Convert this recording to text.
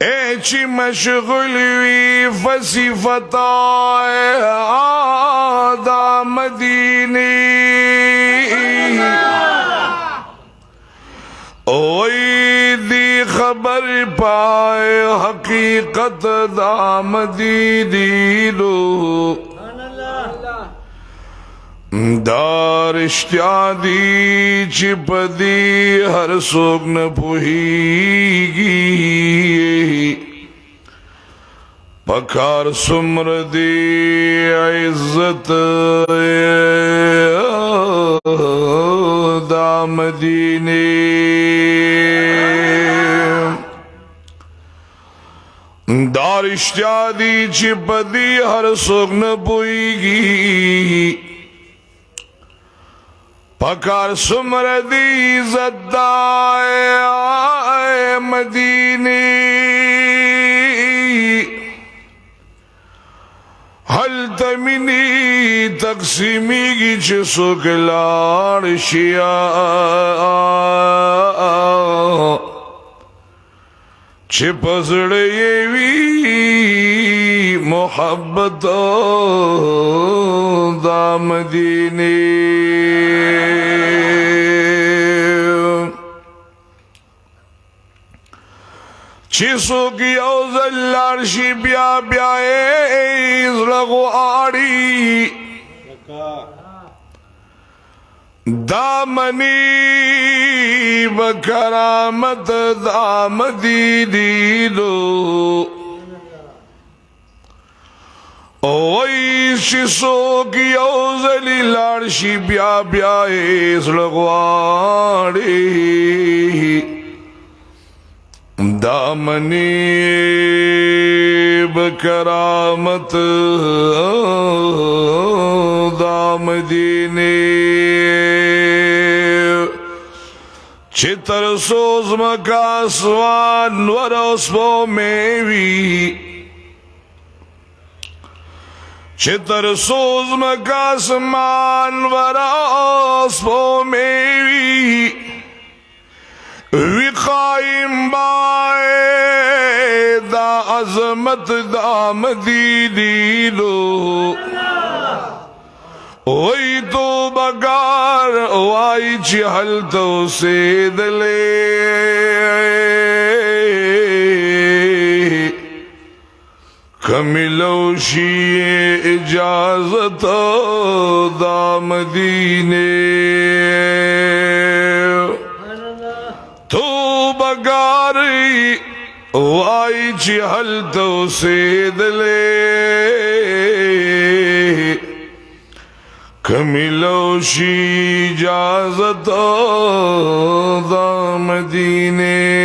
ایچی مشغولی فصیفتائے آدھا مدینی اوئی دی خبر پائے حقیقت دا مدینی دو دار اشتیادی چپ دی ہر سوک نہ پوہیگی پکار سمر دی عزت دا مدینے دار اشتیادی چپ دی ہر سوک نہ پوہیگی پکار سمر دی زدائے مدینی حل تمینی تقسیمی کی چسو کلار شیعہ چپسڑ یوی محبت دا مدینی چیسو کی اوزل لارشی بیا بیا ایز لغو آڑی دامنی بکرامت دامدی دیدو اوئی چیسو کی اوزل لارشی بیا بیا ایز لغو آڑی دامنی بکرامت دامدینی چتر سوز مکاسوان ورسپو میوی چتر سوز مکاسمان ورسپو میوی وی قائم بائے دا عظمت دا مدینی دو وی تو بگار وائی چی حل تو سید لے کملوشی اجازت دا مدینے تو بگاری وائی چی حل تو سید لے کملوشی اجازت دا مدینے